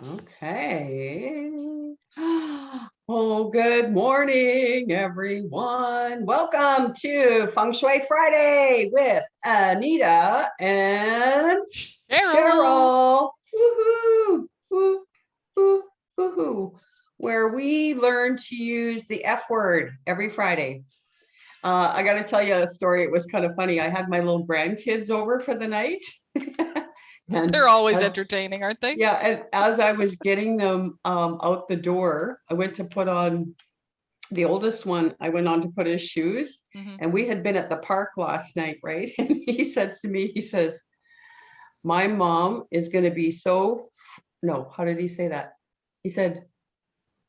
Okay. Oh, good morning, everyone. Welcome to Feng Shui Friday with Anita and Cheryl. Cheryl. Woohoo! Woo, woo, woohoo. Where we learn to use the F word every Friday. I got to tell you a story. It was kind of funny. I had my little grandkids over for the night. And They're always as entertaining, aren't they? Yeah, and as I was getting them out the door, I went to put on the oldest one. I went on to put his shoes, and we had been at the park last night, right? And he says to me, he says, "My mom is going to be so." No, how did he say that? He said,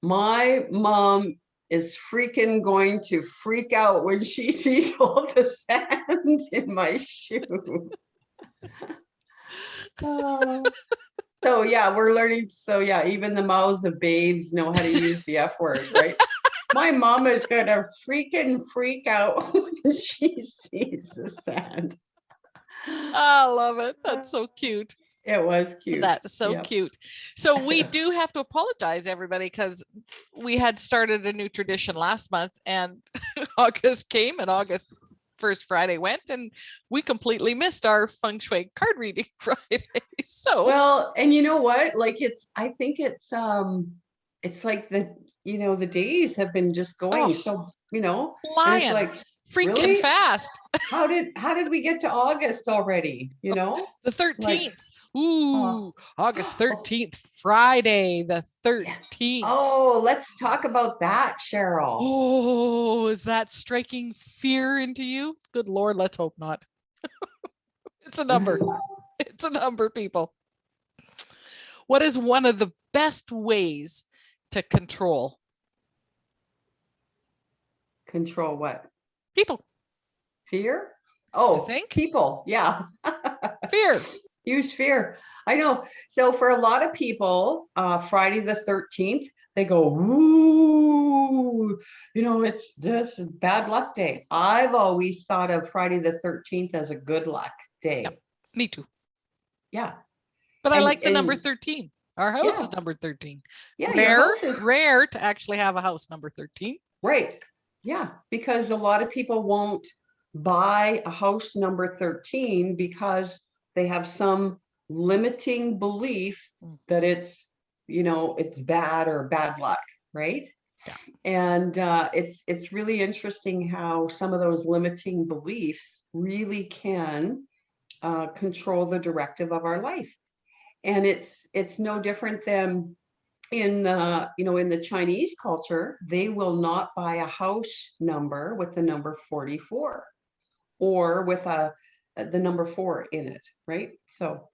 "My mom is freaking going to freak out when she sees all the sand in my shoe." Oh. So yeah, we're learning. So yeah, even the mouths of babes know how to use the F word, right? My mom is gonna freaking freak out when she sees the sand. I love it. That's so cute. It was cute. That's so Yeah. cute. So we do have to apologize, everybody, because we had started a new tradition last month and August came and August first Friday went and we completely missed our feng shui card reading Friday. So Well, and you know what? Like I think it's like the days have been just going so, and it's flying, like, freaking really? fast. How did we get to August already? The Like 13th. Ooh, August 13th, Friday, the yeah. 13th. Oh, let's talk about that, Cheryl. Oh, is that striking fear into you? Good Lord, let's hope not. It's a number. It's a number, people. What is one of the best ways to control Control what? people? Fear? You Oh, think? people. Yeah. Fear. Use fear. I know. So for a lot of people, Friday the 13th, they go, "Ooh, it's this bad luck day." I've always thought of Friday the 13th as a good luck Yep, day. me too. Yeah. But I And like the number 13. Our house yeah, is number 13. yeah, your Rare, house is rare to actually have a house number 13. right. Yeah, because a lot of people won't buy a house number 13 because they have some limiting belief that it's bad or bad luck, right? Yeah. And it's really interesting how some of those limiting beliefs really can control the directive of our life. And it's no different than in the Chinese culture, they will not buy a house number with the number 44 or with the number 4 in it, right? So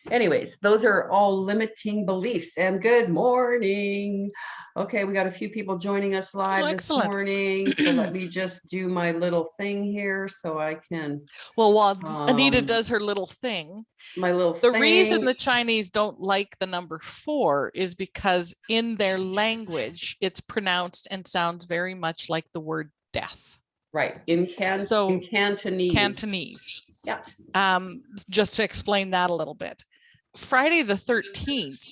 anyways, those are all limiting beliefs. And good morning. Okay, we got a few people joining us live this Excellent. morning. So let me just do my little thing here so I can. Well, while Anita does her little thing, my little the thing. reason the Chinese don't like the number 4 is because in their language, it's pronounced and sounds very much like the word death. Right, in Cantonese. Cantonese. Yeah. Just to explain that a little bit. Friday the 13th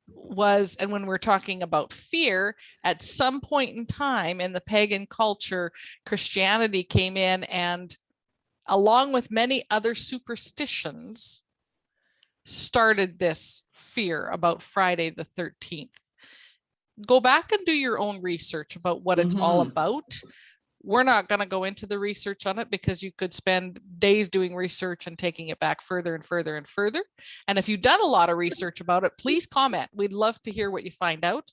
was, and when we're talking about fear, at some point in time in the pagan culture, Christianity came in and, along with many other superstitions, started this fear about Friday the 13th. Go back and do your own research about what it's all about. We're not going to go into the research on it because you could spend days doing research and taking it back further and further and further. And if you've done a lot of research about it, please comment. We'd love to hear what you find out.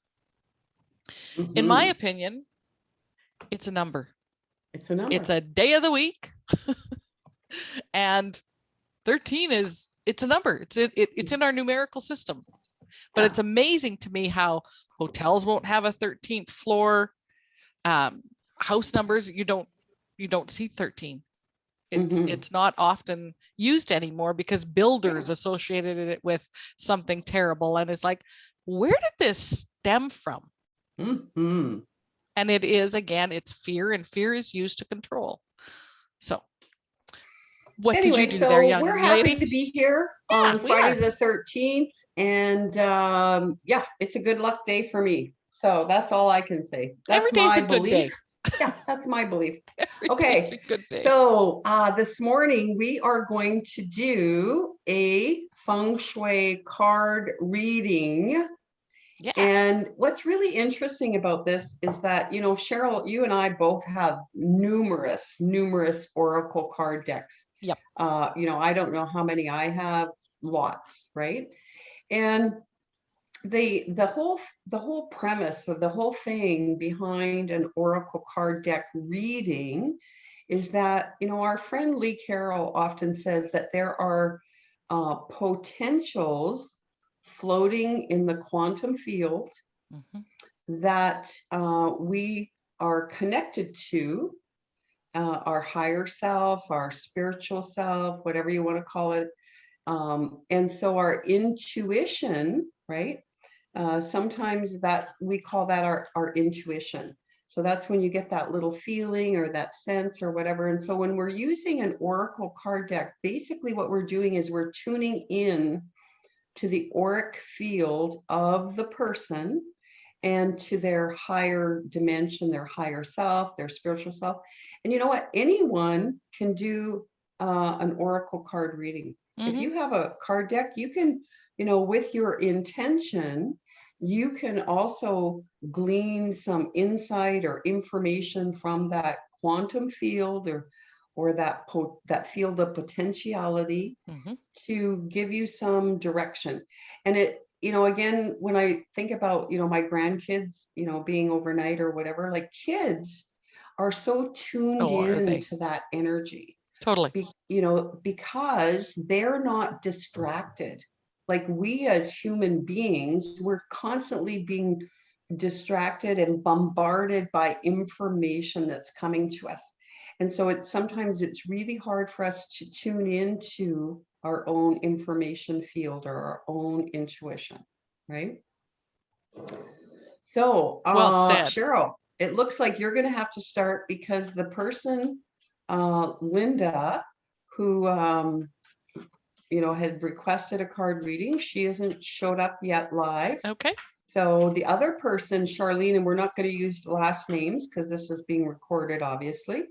In my opinion, it's a number. It's a number. It's a day of the week. And 13 it's a number. It's in our numerical system. But it's amazing to me how hotels won't have a 13th floor. House numbers, you don't see 13. It's not often used anymore because builders associated it with something terrible, and it's like, where did this stem from? And it is, again, it's fear, and fear is used to control. So What did you Anyway, do there, so young we're happy lady? to be here Yeah, on we are. Friday the 13th. And yeah, it's a good luck day for me. So that's all I can say. Every That's day's my a good belief. day. Yeah, that's my belief. Every day's Okay, a good day. so this morning we are going to do a Feng Shui card reading. Yeah. And what's really interesting about this is that, you know, Cheryl, you and I both have numerous oracle card decks. Yep. You know, I don't know how many I have, lots, right? And the whole premise of the whole thing behind an oracle card deck reading is that, you know, our friend Lee Carroll often says that there are potentials floating in the quantum field that we are connected to, our higher self, our spiritual self, whatever you want to call it. And so our intuition, right? Sometimes that we call that our intuition. So that's when you get that little feeling or that sense or whatever. And so when we're using an oracle card deck, basically what we're doing is we're tuning in to the auric field of the person and to their higher dimension, their higher self, their spiritual self. And you know what? Anyone can do an oracle card reading. If you have a card deck, you can, you know, with your intention, you can also glean some insight or information from that quantum field or that field of potentiality to give you some direction. And it, you know, again, when I think about, you know, my grandkids, you know, being overnight or whatever, like kids are so tuned in to that energy. Totally. You know, because they're not distracted. Like we as human beings, we're constantly being distracted and bombarded by information that's coming to us. And so sometimes it's really hard for us to tune into our own information field or our own intuition, right? So, Well said. Cheryl, it looks like you're going to have to start because the person, Linda, who you know, had requested a card reading, she hasn't showed up yet live. Okay. So the other person, Charlene, and we're not going to use last names because this is being recorded, obviously.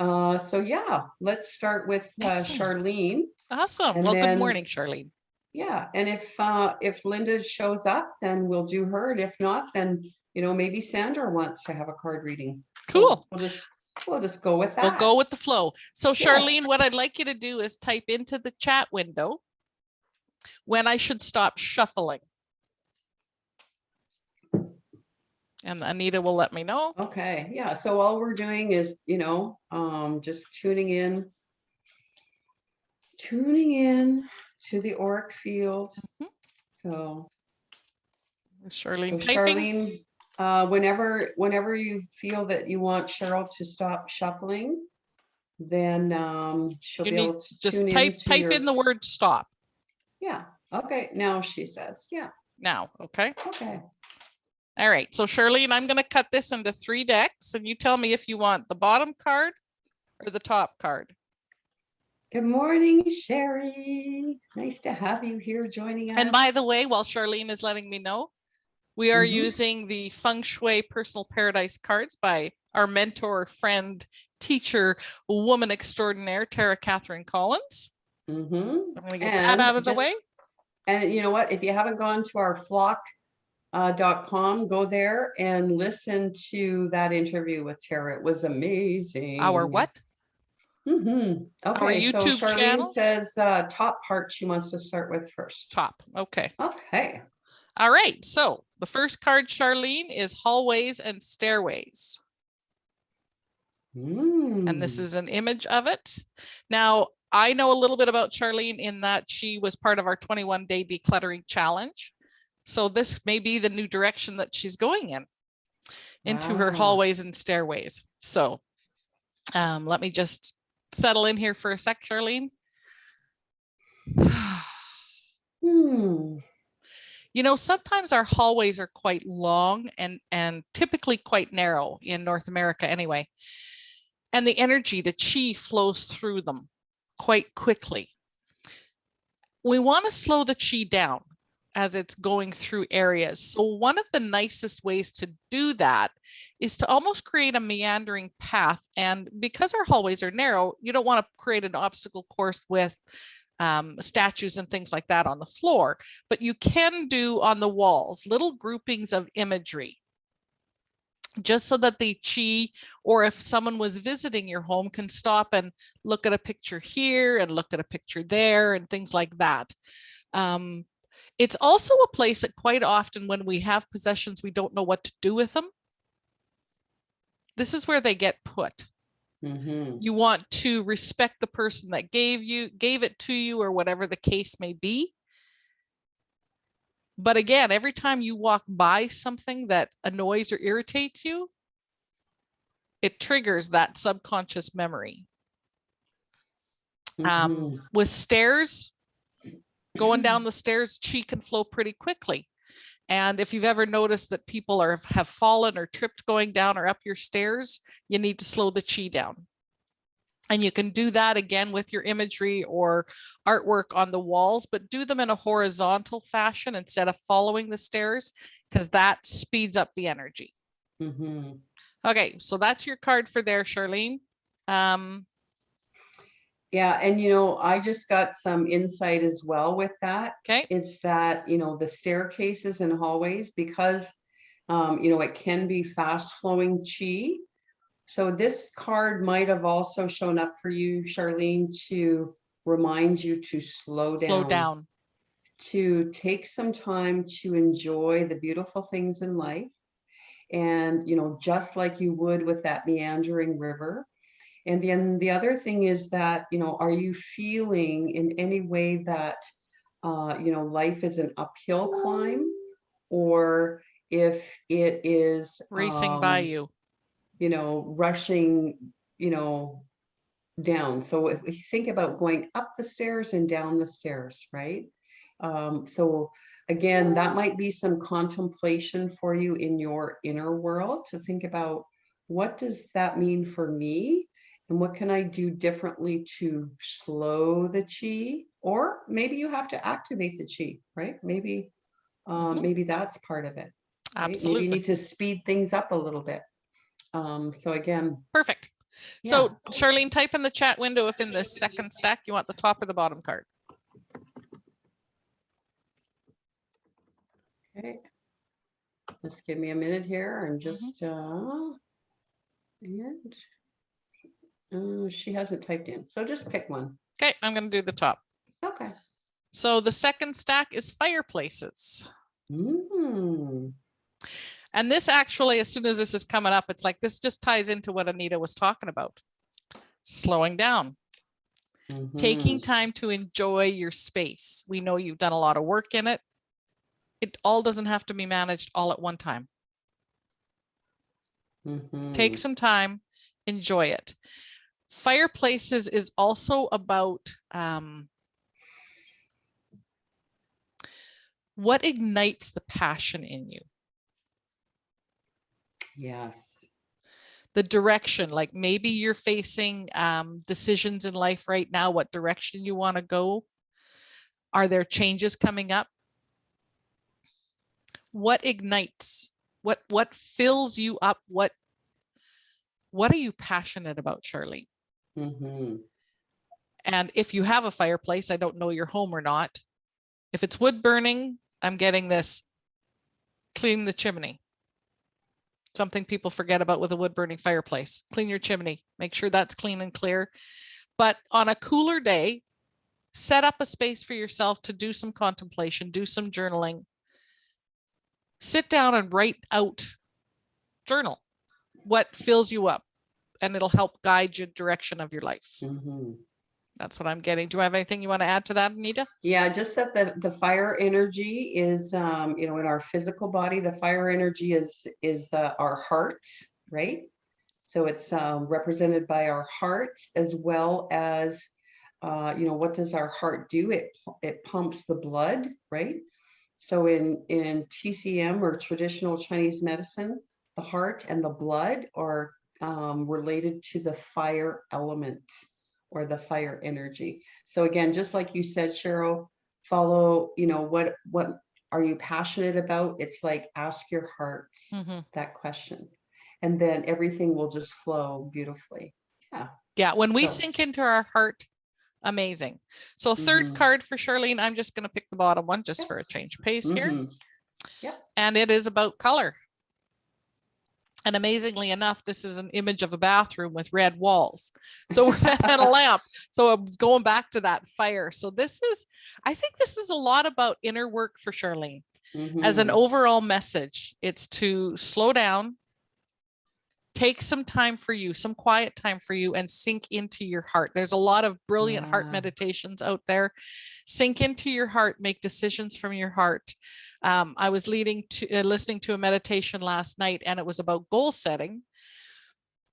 So yeah, let's start with Charlene. Awesome. And well, then, good morning, Charlene. Yeah, and if Linda shows up, then we'll do her. And if not, then, you know, maybe Sandra wants to have a card reading. Cool. So we'll just go with that. We'll go with the flow. So Charlene, what I'd like you to do is type into the chat window when I should stop shuffling. And Anita will let me know. Okay, yeah. So all we're doing is, you know, just tuning in to the auric field. So Charlene typing. Charlene, whenever you feel that you want Cheryl to stop shuffling, then she'll be able to just tune type in the word stop. Yeah. Okay. Now she says, yeah. Now, okay. Okay. All right. So Charlene, I'm going to cut this into 3 decks, and you tell me if you want the bottom card or the top card. Good morning, Sherry. Nice to have you here joining us. And by the way, while Charlene is letting me know, we are using the Feng Shui Personal Paradise cards by our mentor, friend, teacher, woman extraordinaire, Terah Kathryn Collins. I'm going to get that out of the way. And you know what? If you haven't gone to our flock.com, go there and listen to that interview with Terah. It was amazing. Our what? Okay, our YouTube so Charlene channel says top part she wants to start with first. Top. Okay. Okay. All right. So the first card, Charlene, is hallways and stairways. And this is an image of it. Now, I know a little bit about Charlene in that she was part of our 21-day decluttering challenge. So this may be the new direction that she's going in, into her hallways and stairways. So let me just settle in here for a sec, Charlene. You know, sometimes our hallways are quite long and typically quite narrow in North America anyway. And the energy, the chi flows through them quite quickly. We want to slow the chi down as it's going through areas. So one of the nicest ways to do that is to almost create a meandering path. And because our hallways are narrow, you don't want to create an obstacle course with statues and things like that on the floor, but you can do on the walls little groupings of imagery, just so that the chi, or if someone was visiting your home, can stop and look at a picture here and look at a picture there and things like that. It's also a place that quite often when we have possessions, we don't know what to do with them. This is where they get put. You want to respect the person that gave it to you, or whatever the case may be. But again, every time you walk by something that annoys or irritates you, it triggers that subconscious memory. With stairs, going down the stairs, chi can flow pretty quickly. And if you've ever noticed that people have fallen or tripped going down or up your stairs, you need to slow the chi down. And you can do that again with your imagery or artwork on the walls, but do them in a horizontal fashion instead of following the stairs, because that speeds up the energy. Okay, so that's your card for there, Charlene. Yeah, and I just got some insight as well with that. Okay. It's that, the staircases and hallways, because it can be fast flowing chi. So this card might have also shown up for you, Charlene, to remind you to slow down, to take some time to enjoy the beautiful things in life. And, just like you would with that meandering river. And then the other thing is that, are you feeling in any way that, life is an uphill climb, or if it is racing by you, rushing, down. So if we think about going up the stairs and down the stairs, right? So again, that might be some contemplation for you in your inner world, to think about, what does that mean for me? And what can I do differently to slow the chi? Or maybe you have to activate the chi, right? Maybe, maybe that's part of it. Right? Absolutely. Maybe you need to speed things up a little bit. So again. Perfect. So yeah. Charlene, type in the chat window if in the second stack you want the top or the bottom card. Okay. Just give me a minute here and just she hasn't typed in, so just pick one. Okay, I'm going to do the top. Okay. So the second stack is fireplaces. And this actually, as soon as this is coming up, it's like this just ties into what Anita was talking about. Slowing down. Taking time to enjoy your space. We know you've done a lot of work in it. It all doesn't have to be managed all at one time. Take some time, enjoy it. Fireplaces is also about what ignites the passion in you. Yes. The direction, like maybe you're facing decisions in life right now, what direction you want to go. Are there changes coming up? What ignites? What fills you up? What are you passionate about, Charlie? And if you have a fireplace, I don't know your home or not. If it's wood burning, I'm getting this: clean the chimney. Something people forget about with a wood burning fireplace. Clean your chimney. Make sure that's clean and clear. But on a cooler day, set up a space for yourself to do some contemplation, do some journaling. Sit down and write out, journal what fills you up, and it'll help guide your direction of your life. That's what I'm getting. Do I have anything you want to add to that, Anita? Yeah, just that the fire energy is, in our physical body, the fire energy is our heart, right? So it's represented by our heart, as well as, what does our heart do? It pumps the blood, right? So in TCM, or traditional Chinese medicine, the heart and the blood are related to the fire element, or the fire energy. So again, just like you said, Cheryl, follow, what are you passionate about? It's like, ask your hearts that question, and then everything will just flow beautifully. Yeah. Yeah. When we So, sink into our heart, amazing. So third card for Charlene, I'm just going to pick the bottom one just for a change of pace here. Yeah. And it is about color. And amazingly enough, this is an image of a bathroom with red walls. So and a lamp. So I'm going back to that fire. So I think this is a lot about inner work for Charlene. As an overall message, it's to slow down, take some time for you, some quiet time for you, and sink into your heart. There's a lot of brilliant heart meditations out there. Sink into your heart, make decisions from your heart. I was listening to a meditation last night, and it was about goal setting,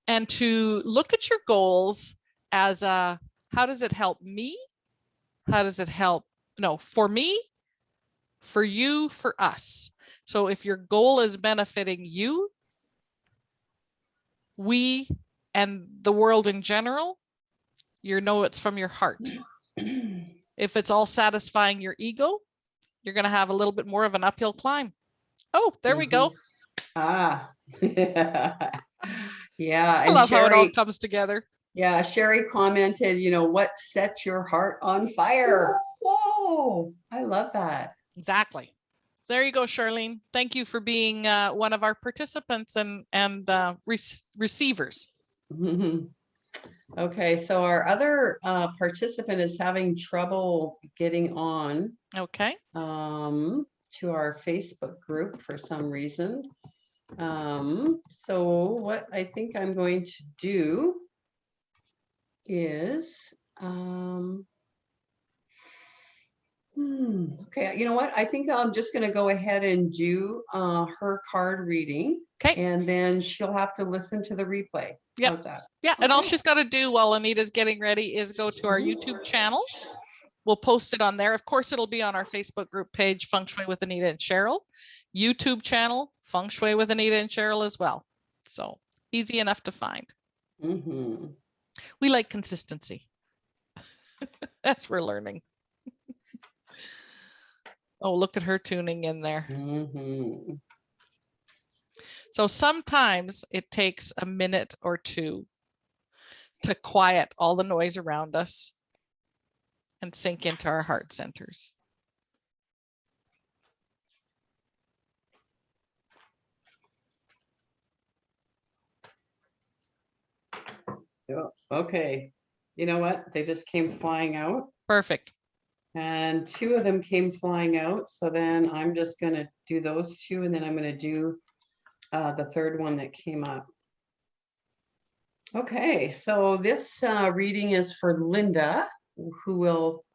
and to look at your goals as how does it help me? How does it help? No, for me, for you, for us. So if your goal is benefiting you, we, and the world in general, it's from your heart. If it's all satisfying your ego, you're going to have a little bit more of an uphill climb. Oh, there we go. Yeah. I love how it all comes together. Yeah. Sherry commented, what sets your heart on fire? Whoa. I love that. Exactly. There you go, Charlene. Thank you for being one of our participants and receivers. Okay, so our other participant is having trouble getting on. Okay. To our Facebook group for some reason. So what I think I'm going to do is, okay, you know what? I think I'm just going to go ahead and do her card reading. Okay. And then she'll have to listen to the replay. Yep. How's that? Yeah. Okay. And all she's got to do while Anita's getting ready is go to our YouTube channel. We'll post it on there. Of course, it'll be on our Facebook group page, Feng Shui with Anita and Cheryl. YouTube channel, Feng Shui with Anita and Cheryl as well. So easy enough to find. We like consistency. That's we're learning. Oh, look at her tuning in there. So sometimes it takes a minute or two to quiet all the noise around us and sink into our heart centers. Okay. You know what? They just came flying out. Perfect. And two of them came flying out. So then I'm just going to do those two, and then I'm going to do the third one that came up. Okay, so this reading is for Linda, who will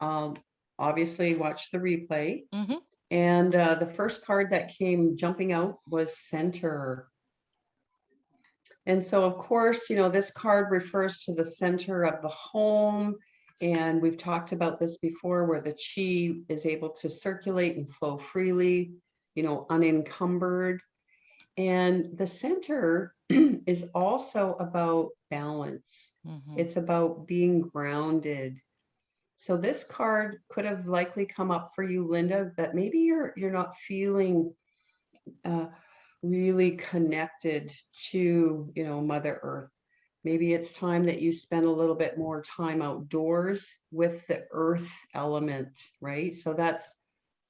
obviously watch the replay. And the first card that came jumping out was center. And so, of course, this card refers to the center of the home. And we've talked about this before, where the chi is able to circulate and flow freely, unencumbered. And the center is also about balance. It's about being grounded. So this card could have likely come up for you, Linda, that maybe you're not feeling really connected to, Mother Earth. Maybe it's time that you spend a little bit more time outdoors with the earth element, right? So that's,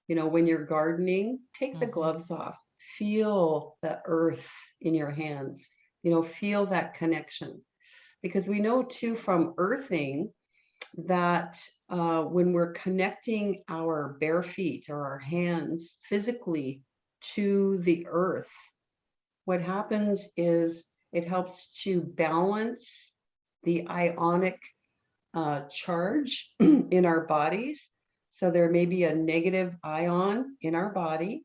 when you're gardening, take the gloves off, feel the earth in your hands, feel that connection. Because we know too from earthing that when we're connecting our bare feet or our hands physically to the earth, what happens is it helps to balance the ionic charge in our bodies. So there may be a negative ion in our body,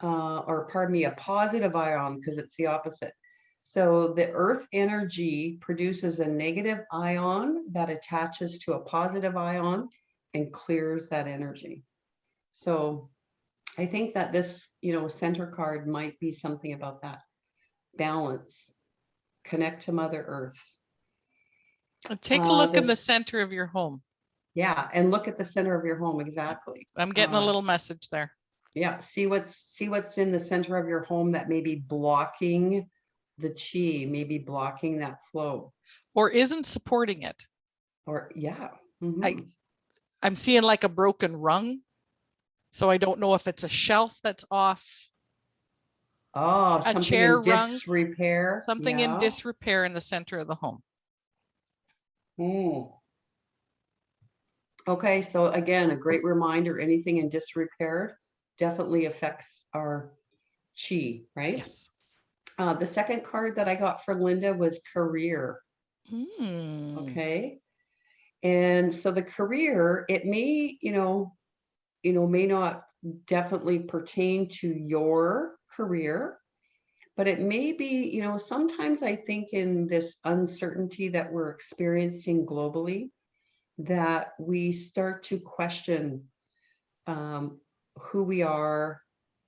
or pardon me, a positive ion, because it's the opposite. So the earth energy produces a negative ion that attaches to a positive ion and clears that energy. So I think that this, center card might be something about that. Balance, connect to Mother Earth. Take a look in the There's, center of your home. yeah, and look at the center of your home, exactly. I'm getting a little message there. Yeah, see what's in the center of your home that may be blocking the chi, maybe blocking that flow. Or isn't supporting it. Or yeah. I'm seeing like a broken rung. So I don't know if it's a shelf that's off, Oh, a something chair in rung, disrepair. something in Yeah. disrepair in the center of the home. Okay, so again, a great reminder, anything in disrepair definitely affects our chi, right? Yes. The second card that I got for Linda was career. Hmm. Okay. And so the career, it may, may not definitely pertain to your career, but it may be, sometimes I think in this uncertainty that we're experiencing globally, that we start to question who we are,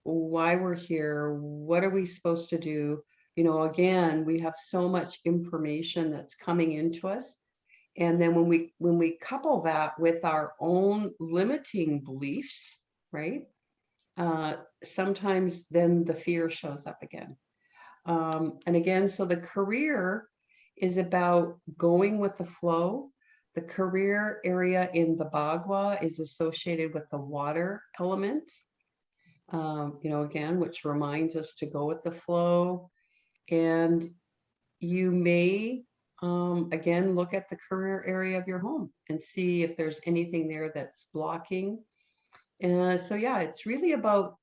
why we're here, what are we supposed to do? Again, we have so much information that's coming into us. And then when we couple that with our own limiting beliefs, right? Sometimes then the fear shows up again. And again, so the career is about going with the flow. The career area in the Bagua is associated with the water element, again, which reminds us to go with the flow. And you may, again, look at the career area of your home and see if there's anything there that's blocking. And so, yeah, it's really about,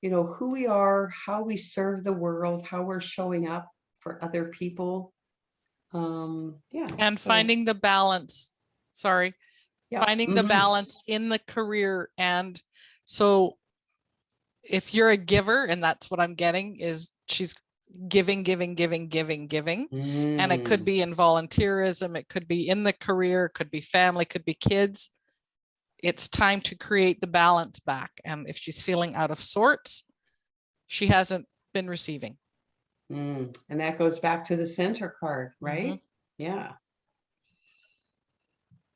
who we are, how we serve the world, how we're showing up for other people. Yeah. And So, finding the balance. Sorry. yeah. Finding the balance in the career. And so if you're a giver, and that's what I'm getting, is she's giving. And it could be in volunteerism, it could be in the career, it could be family, could be kids. It's time to create the balance back. And if she's feeling out of sorts, she hasn't been receiving. And that goes back to the center card, right? Yeah.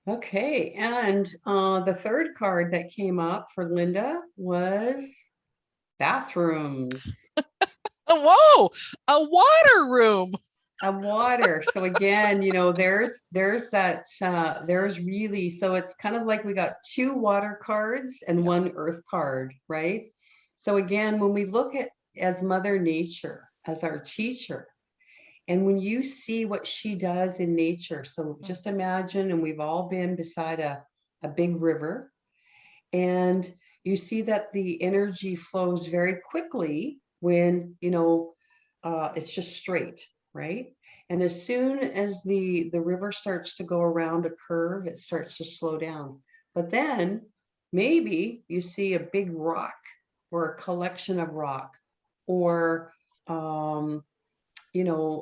Okay. And the third card that came up for Linda was bathrooms. Whoa, a water room. A water. So again, there's that, there's really, so it's kind of like we got two water cards and one earth card, right? So again, when we look at as Mother Nature, as our teacher, and when you see what she does in nature, so just imagine, and we've all been beside a big river, and you see that the energy flows very quickly when, it's just straight, right? And as soon as the river starts to go around a curve, it starts to slow down. But then maybe you see a big rock or a collection of rock, or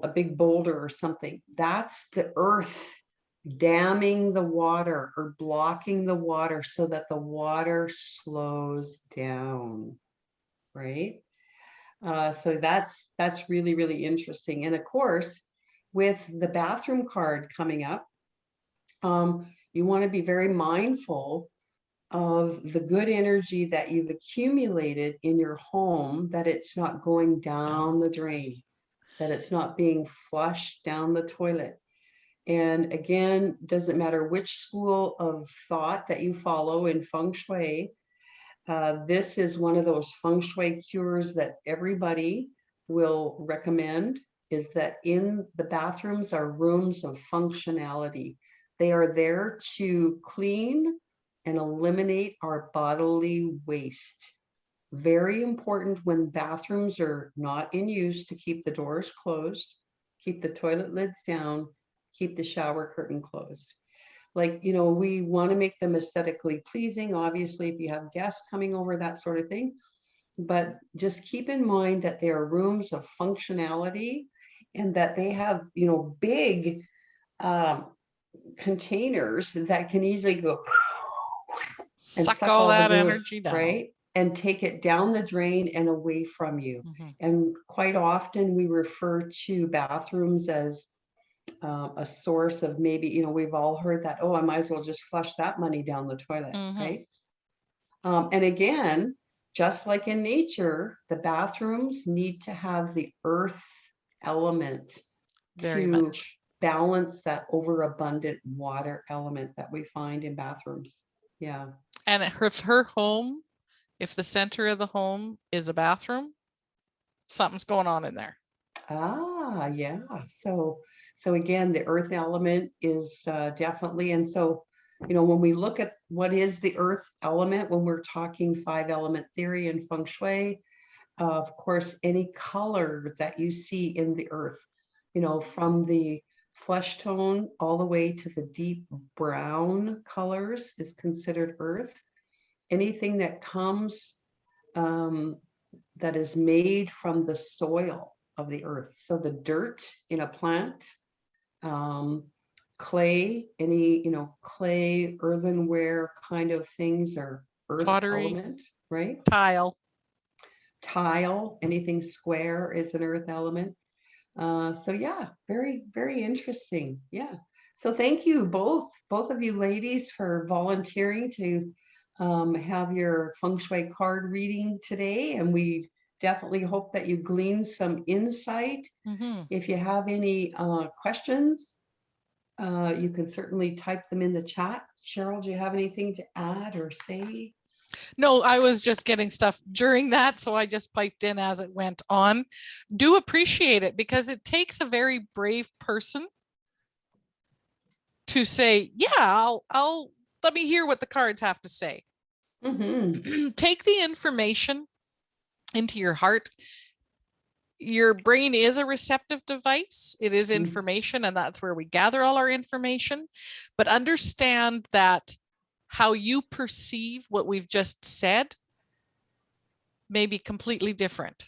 a big boulder or something. That's the earth damming the water or blocking the water so that the water slows down, right? So that's really, really interesting. And of course, with the bathroom card coming up, you want to be very mindful of the good energy that you've accumulated in your home, that it's not going down the drain, that it's not being flushed down the toilet. And again, doesn't matter which school of thought that you follow in Feng Shui, this is one of those Feng Shui cures that everybody will recommend, is that in the bathrooms are rooms of functionality. They are there to clean and eliminate our bodily waste. Very important when bathrooms are not in use to keep the doors closed, keep the toilet lids down, keep the shower curtain closed. Like, we want to make them aesthetically pleasing, obviously, if you have guests coming over, that sort of thing. But just keep in mind that they are rooms of functionality, and that they have, big containers that can easily go and Suck all that energy down. right? And take it down the drain and away from you. And quite often we refer to bathrooms as a source of maybe, we've all heard that, oh, I might as well just flush that money down the toilet, right? And again, just like in nature, the bathrooms need to have the earth element Very to much. balance that overabundant water element that we find in bathrooms. Yeah. And if her home, if the center of the home is a bathroom, something's going on in there. Ah, yeah. So again, the earth element is definitely, and so, when we look at what is the earth element, when we're talking 5-element theory and Feng Shui, of course, any color that you see in the earth, from the flesh tone all the way to the deep brown colors is considered earth. Anything that comes that is made from the soil of the earth. So the dirt in a plant, clay, any, clay, earthenware kind of things are earth Pottery, element, right? tile. Tile, anything square is an earth element. So yeah, very, very interesting. Yeah. So thank you both of you ladies for volunteering to have your Feng Shui card reading today. And we definitely hope that you glean some insight. If you have any questions, you can certainly type them in the chat. Cheryl, do you have anything to add or say? No, I was just getting stuff during that, so I just piped in as it went on. Do appreciate it because it takes a very brave person to say, yeah, I'll let me hear what the cards have to say. Take the information into your heart. Your brain is a receptive device. It is information, and that's where we gather all our information. But understand that how you perceive what we've just said may be completely different.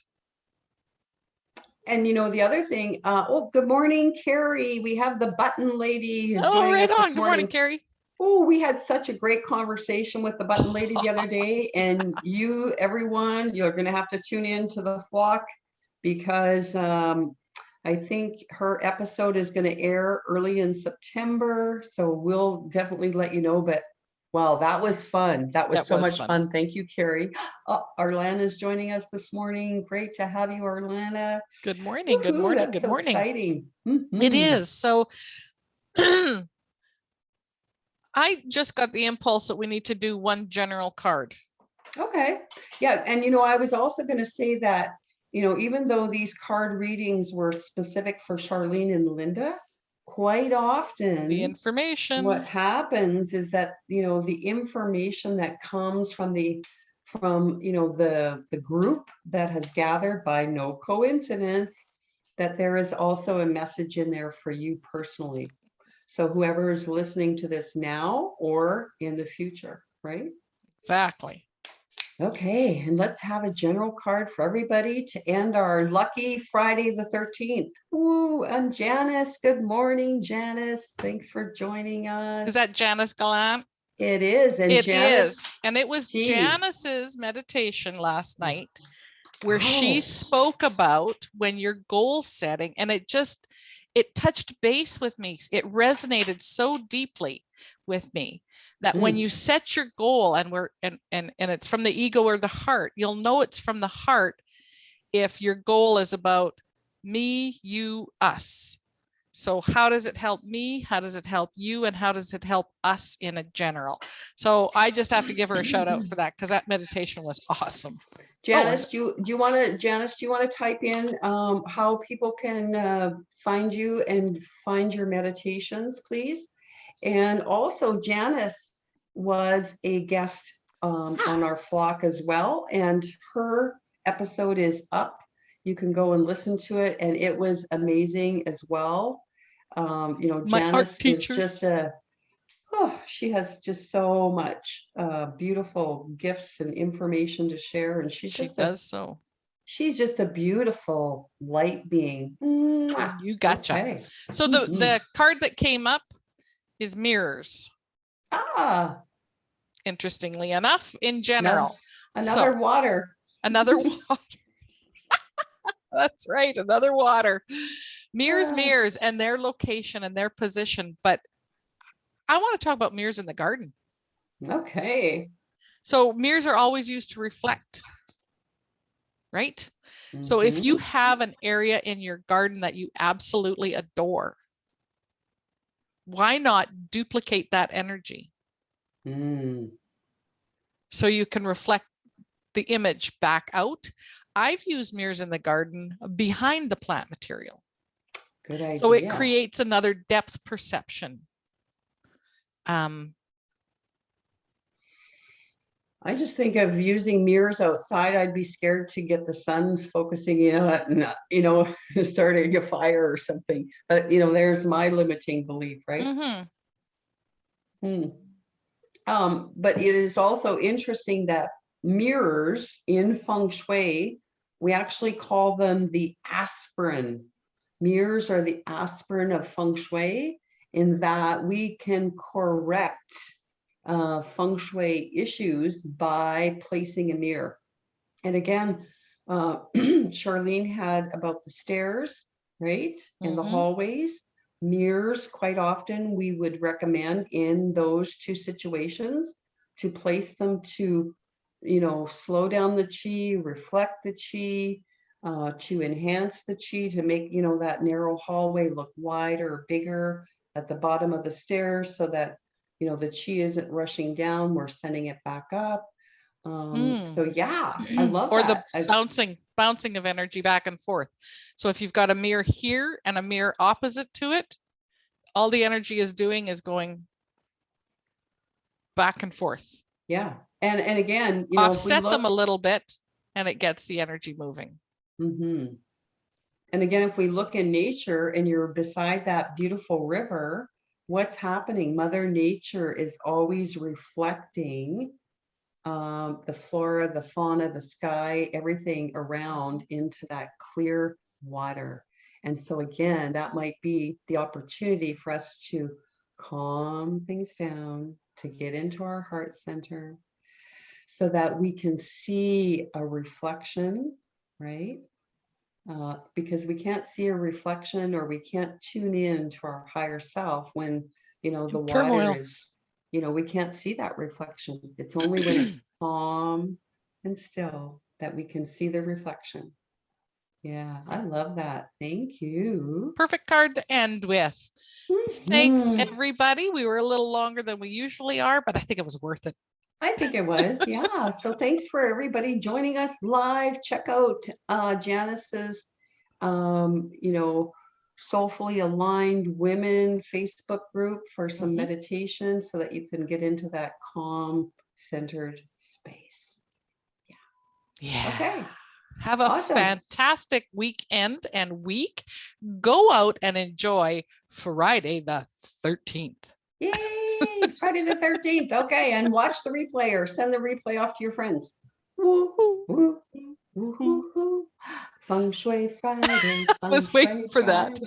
And the other thing, good morning, Carrie. We have the button lady who's joining right us on. this Good morning, Carrie. Oh, we had such a great conversation with the button lady the other day, and you, everyone, you're going to have to tune in to the flock because I think her episode is going to air early in September. So we'll definitely let you know. But wow, that was fun. That was so much fun. Thank you, Carrie. Arlana is joining us this morning. Great to have you, Arlana. Good morning. Good morning. Good morning. Exciting. It is. So I just got the impulse that we need to do one general card. Okay. Yeah. And, I was also going to say that, even though these card readings were specific for Charlene and Linda, quite often the information, what happens is that, the information that comes from the group that has gathered by no coincidence, that there is also a message in there for you personally. So whoever is listening to this now or in the future, right? Exactly. Okay, and let's have a general card for everybody to end our lucky Friday the 13th. Ooh, and Janice, good morning, Janice. Thanks for joining us. Is that Janice Gallant? It is. And it Janice, is. And it was Janice's meditation last night where she spoke about when you're goal setting, and it touched base with me. It resonated so deeply with me that when you set your goal and it's from the ego or the heart, you'll know it's from the heart if your goal is about me, you, us. So how does it help me? How does it help you? And how does it help us in a general? So I just have to give her a shout out for that because that meditation was awesome. Janice, do you want to type in how people can find you and find your meditations, please? And also Janice was a guest on our flock as well, and her episode is up. You can go and listen to it, and it was amazing as well. Janice is just she has just so much beautiful gifts and information to share, and she's just a beautiful light being. You gotcha. Okay. So the card that came up is mirrors. Interestingly enough, in general. Another water. Another water. That's right, another water. Mirrors and their location and their position. But I want to talk about mirrors in the garden. Okay. So mirrors are always used to reflect, right? So if you have an area in your garden that you absolutely adore, why not duplicate that energy? So you can reflect the image back out. I've used mirrors in the garden behind the plant material. Good idea. So it creates another depth perception. I just think of using mirrors outside. I'd be scared to get the sun focusing in on, starting a fire or something. But, there's my limiting belief, right? But it is also interesting that mirrors in Feng Shui, we actually call them the aspirin. Mirrors are the aspirin of Feng Shui, in that we can correct Feng Shui issues by placing a mirror. And again, Charlene had about the stairs, right? And the hallways. Mirrors, quite often we would recommend in those two situations to place them to, slow down the chi, reflect the chi, to enhance the chi, to make, that narrow hallway look wider, bigger at the bottom of the stairs, so that, the chi isn't rushing down, we're sending it back up. So yeah, I love or that. the bouncing of energy back and forth. So if you've got a mirror here and a mirror opposite to it, all the energy is doing is going back and forth. Yeah. And again, offset them a little bit and it gets the energy moving. And again, if we look in nature and you're beside that beautiful river, what's happening? Mother Nature is always reflecting the flora, the fauna, the sky, everything around into that clear water. And so again, that might be the opportunity for us to calm things down, to get into our heart center, so that we can see a reflection, right? Because we can't see a reflection, or we can't tune in to our higher self when, the water is, we can't see that reflection. It's only when it's calm and still that we can see the reflection. Yeah, I love that. Thank you. Perfect card to end with. Thanks, everybody. We were a little longer than we usually are, but I think it was worth it. I think it was, yeah. So thanks for everybody joining us live. Check out Janice's, Soulfully Aligned Women Facebook group for some meditation, so that you can get into that calm, centered space. Yeah. Okay. Have a fantastic weekend and week. Go out and enjoy Friday the 13th. Yay! Friday the 13th. Okay, and watch the replay or send the replay off to your friends. Woo, woo, woo, woo, woo. Feng Shui Friday. I was waiting for that.